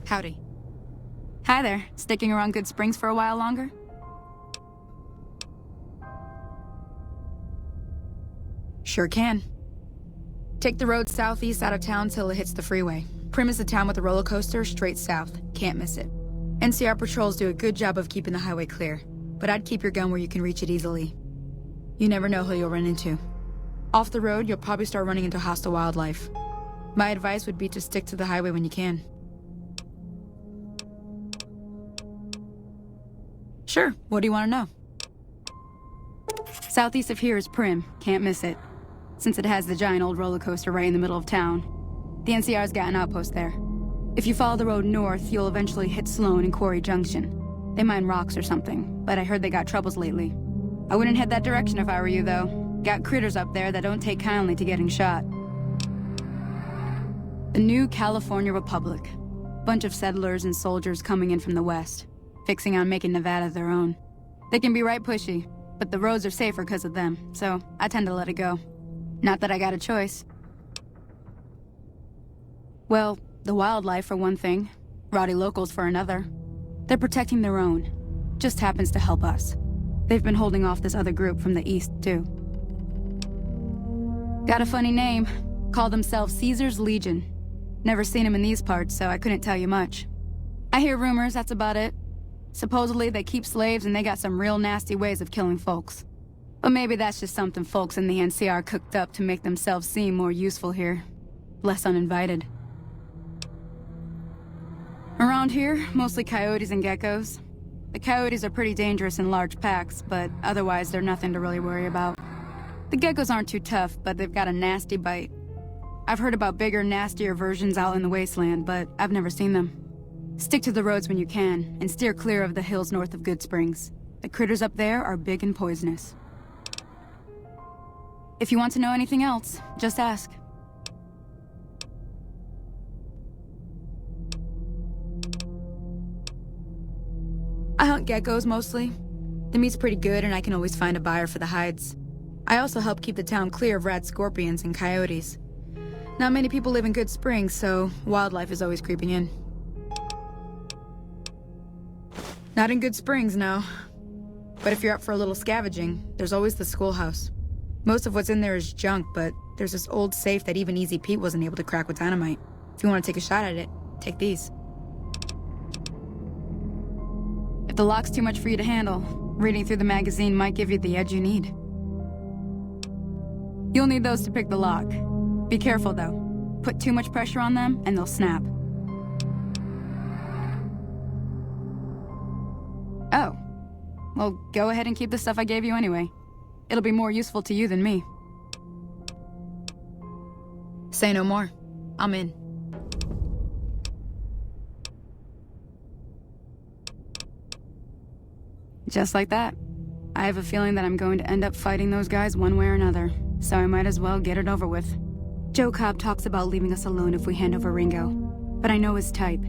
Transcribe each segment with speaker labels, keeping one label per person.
Speaker 1: Howdy. Hi there. Sticking around Good Springs for a while longer? Sure can. Take the road southeast out of town till it hits the freeway. Primm is the town with a roller coaster straight south. Can't miss it. NCR patrols do a good job of keeping the highway clear, but I'd keep your gun where you can reach it easily. You never know who you'll run into. Off the road, you'll probably start running into hostile wildlife. My advice would be to stick to the highway when you can. Sure, what do you want to know? Southeast of here is Primm, can't miss it. Since it has the giant old roller coaster right in the middle of town. The NCR's got an outpost there. If you follow the road north, you'll eventually hit Sloan and Quarry Junction. They mine rocks or something, but I heard they got troubles lately. I wouldn't head that direction if I were you, though. Got critters up there that don't take kindly to getting shot. The new California Republic. Bunch of settlers and soldiers coming in from the west, fixing on making Nevada their own. They can be right pushy, but the roads are safer because of them, so I tend to let it go. Not that I got a choice. Well, the wildlife for one thing, rowdy locals for another. They're protecting their own. Just happens to help us. They've been holding off this other group from the east, too. Got a funny name. Call themselves Caesar's Legion. Never seen them in these parts, so I couldn't tell you much. I hear rumors, that's about it. Supposedly they keep slaves and they got some real nasty ways of killing folks. But maybe that's just something folks in the NCR cooked up to make themselves seem more useful here. Less uninvited. Around here, mostly coyotes and geckos. The coyotes are pretty dangerous in large packs, but otherwise they're nothing to really worry about. The geckos aren't too tough, but they've got a nasty bite. I've heard about bigger, nastier versions out in the wasteland, but I've never seen them. Stick to the roads when you can, and steer clear of the hills north of Good Springs. The critters up there are big and poisonous. If you want to know anything else, just ask. I hunt geckos mostly. The meat's pretty good and I can always find a buyer for the hides. I also help keep the town clear of rat scorpions and coyotes. Not many people live in Good Springs, so wildlife is always creeping in. Not in Good Springs, no. But if you're up for a little scavenging, there's always the schoolhouse. Most of what's in there is junk, but there's this old safe that even Easy Pete wasn't able to crack with dynamite. If you want to take a shot at it, take these. If the lock's too much for you to handle, reading through the magazine might give you the edge you need. You'll need those to pick the lock. Be careful, though. Put too much pressure on them, and they'll snap. Oh. Well, go ahead and keep the stuff I gave you anyway. It'll be more useful to you than me. Say no more. I'm in. Just like that. I have a feeling that I'm going to end up fighting those guys one way or another, so I might as well get it over with. Joe Cobb talks about leaving us alone if we hand over Ringo, but I know his type.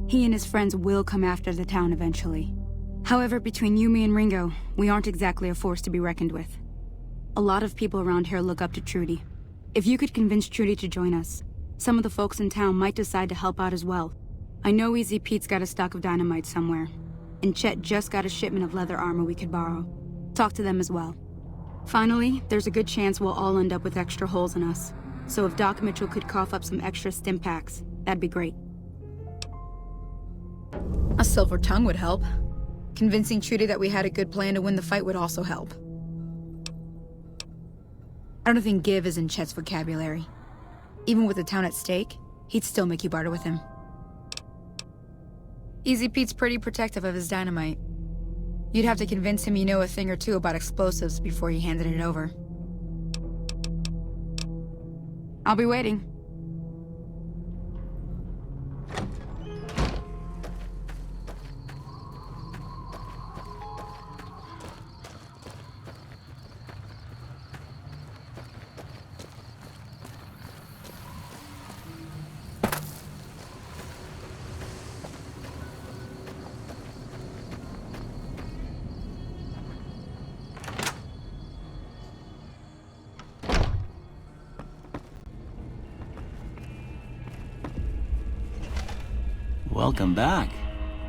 Speaker 1: He and his friends will come after the town eventually. However, between you, me, and Ringo, we aren't exactly a force to be reckoned with. A lot of people around here look up to Trudy. If you could convince Trudy to join us, some of the folks in town might decide to help out as well. I know Easy Pete's got a stock of dynamite somewhere, and Chet just got a shipment of leather armor we could borrow. Talk to them as well. Finally, there's a good chance we'll all end up with extra holes in us. So if Doc Mitchell could cough up some extra stim packs, that'd be great. A silver tongue would help. Convincing Trudy that we had a good plan to win the fight would also help. I don't think give is in Chet's vocabulary. Even with the town at stake, he'd still make you barter with him. Easy Pete's pretty protective of his dynamite. You'd have to convince him you know a thing or two about explosives before you handed it over. I'll be waiting.
Speaker 2: Welcome back.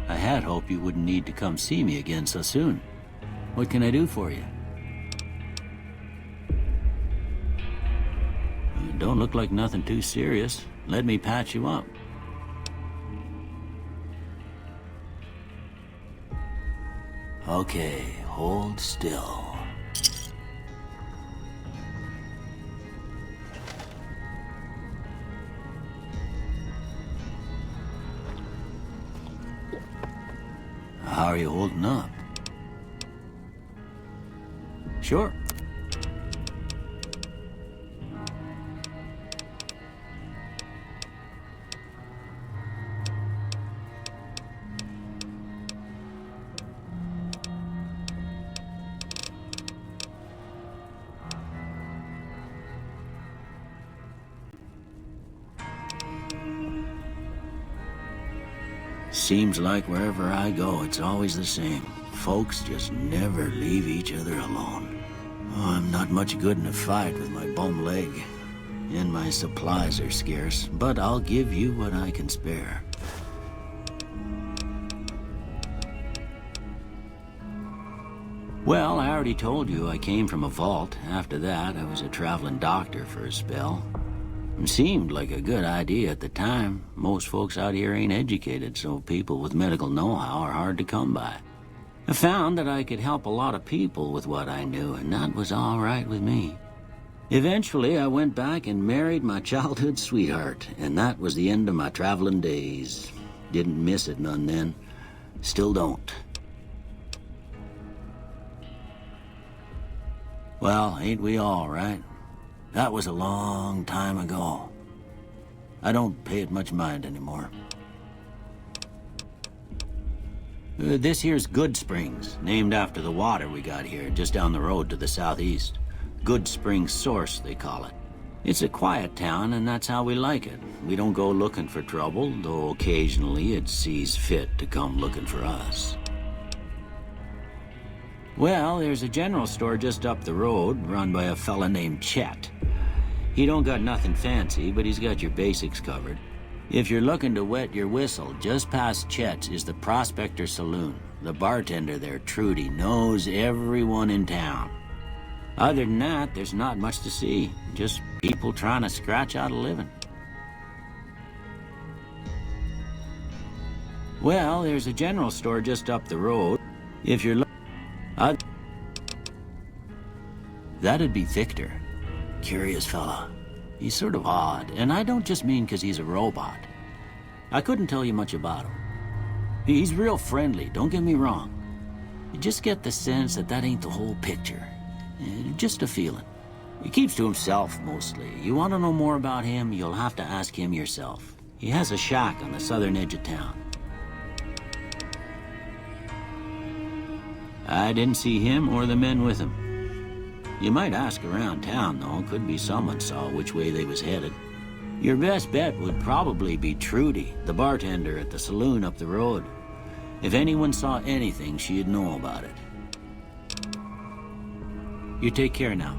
Speaker 2: I had hoped you wouldn't need to come see me again so soon. What can I do for you? You don't look like nothing too serious. Let me patch you up. Okay, hold still. How are you holding up? Sure. Seems like wherever I go, it's always the same. Folks just never leave each other alone. Oh, I'm not much good in a fight with my bum leg. And my supplies are scarce, but I'll give you what I can spare. Well, I already told you I came from a vault. After that, I was a traveling doctor for a spell. It seemed like a good idea at the time. Most folks out here ain't educated, so people with medical know-how are hard to come by. I found that I could help a lot of people with what I knew, and that was all right with me. Eventually, I went back and married my childhood sweetheart, and that was the end of my traveling days. Didn't miss it none then. Still don't. Well, ain't we all, right? That was a long time ago. I don't pay it much mind anymore. This here's Good Springs, named after the water we got here, just down the road to the southeast. Good Springs Source, they call it. It's a quiet town, and that's how we like it. We don't go looking for trouble, though occasionally it sees fit to come looking for us. Well, there's a general store just up the road, run by a fella named Chet. He don't got nothing fancy, but he's got your basics covered. If you're looking to wet your whistle, just past Chet's is the Prospector Saloon. The bartender there, Trudy, knows everyone in town. Other than that, there's not much to see. Just people trying to scratch out a living. Well, there's a general store just up the road. If you're That'd be Victor. Curious fella. He's sort of odd, and I don't just mean 'cause he's a robot. I couldn't tell you much about him. He's real friendly, don't get me wrong. You just get the sense that that ain't the whole picture. Just a feeling. He keeps to himself, mostly. You want to know more about him, you'll have to ask him yourself. He has a shack on the southern edge of town. I didn't see him or the men with him. You might ask around town, though. Could be someone saw which way they was headed. Your best bet would probably be Trudy, the bartender at the saloon up the road. If anyone saw anything, she'd know about it. You take care now.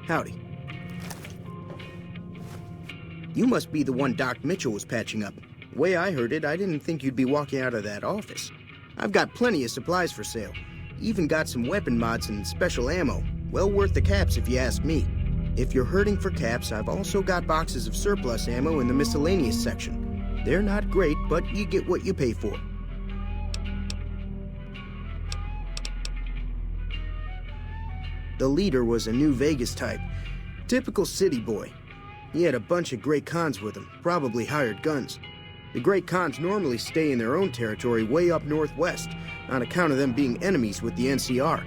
Speaker 3: Howdy. You must be the one Doc Mitchell was patching up. The way I heard it, I didn't think you'd be walking out of that office. I've got plenty of supplies for sale. Even got some weapon mods and special ammo. Well worth the caps if you ask me. If you're hurting for caps, I've also got boxes of surplus ammo in the miscellaneous section. They're not great, but you get what you pay for. The leader was a New Vegas type. Typical city boy. He had a bunch of Great Khans with him, probably hired guns. The Great Khans normally stay in their own territory way up northwest, on account of them being enemies with the NCR.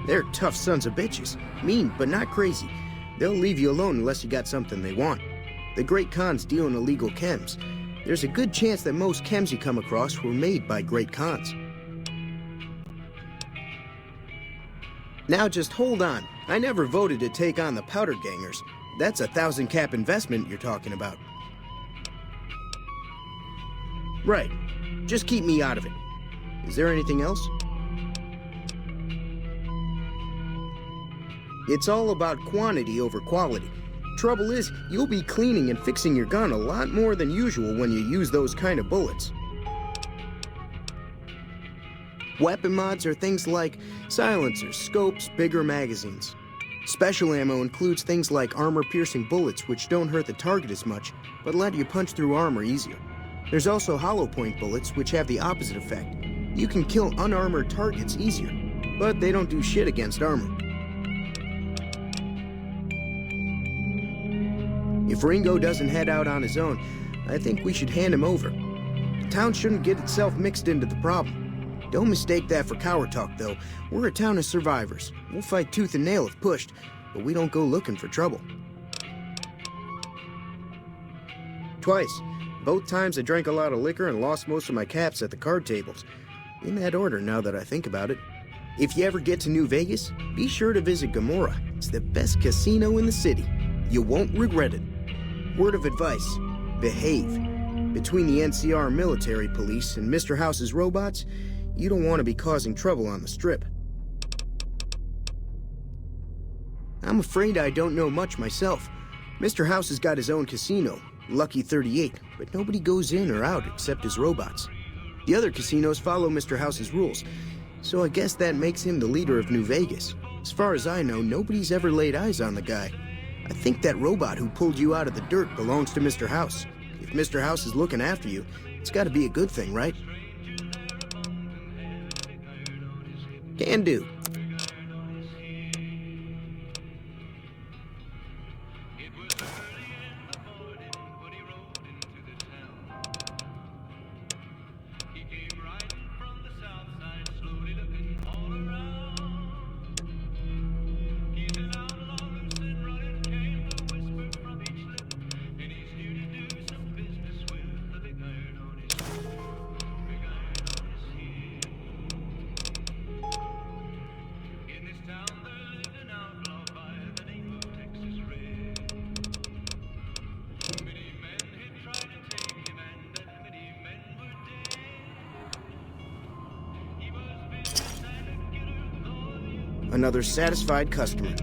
Speaker 3: They're tough sons of bitches. Mean, but not crazy. They'll leave you alone unless you got something they want. The Great Khans deal in illegal chems. There's a good chance that most chems you come across were made by Great Khans. Now just hold on. I never voted to take on the Powder Gangers. That's a 1,000 cap investment you're talking about. Right. Just keep me out of it. Is there anything else? It's all about quantity over quality. Trouble is, you'll be cleaning and fixing your gun a lot more than usual when you use those kind of bullets. Weapon mods are things like silencers, scopes, bigger magazines. Special ammo includes things like armor-piercing bullets, which don't hurt the target as much, but let you punch through armor easier. There's also hollow point bullets, which have the opposite effect. You can kill unarmored targets easier, but they don't do shit against armor. If Ringo doesn't head out on his own, I think we should hand him over. The town shouldn't get itself mixed into the problem. Don't mistake that for coward talk, though. We're a town of survivors. We'll fight tooth and nail if pushed, but we don't go looking for trouble. Twice. Both times I drank a lot of liquor and lost most of my caps at the card tables. In that order, now that I think about it. If you ever get to New Vegas, be sure to visit Gomorrah. It's the best casino in the city. You won't regret it. Word of advice, behave. Between the NCR military police and Mr. House's robots, you don't want to be causing trouble on the Strip. I'm afraid I don't know much myself. Mr. House has got his own casino, Lucky 38, but nobody goes in or out except his robots. The other casinos follow Mr. House's rules, so I guess that makes him the leader of New Vegas. As far as I know, nobody's ever laid eyes on the guy. I think that robot who pulled you out of the dirt belongs to Mr. House. If Mr. House is looking after you, it's got to be a good thing, right? Can do. Another satisfied customer.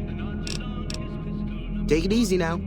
Speaker 3: Take it easy now.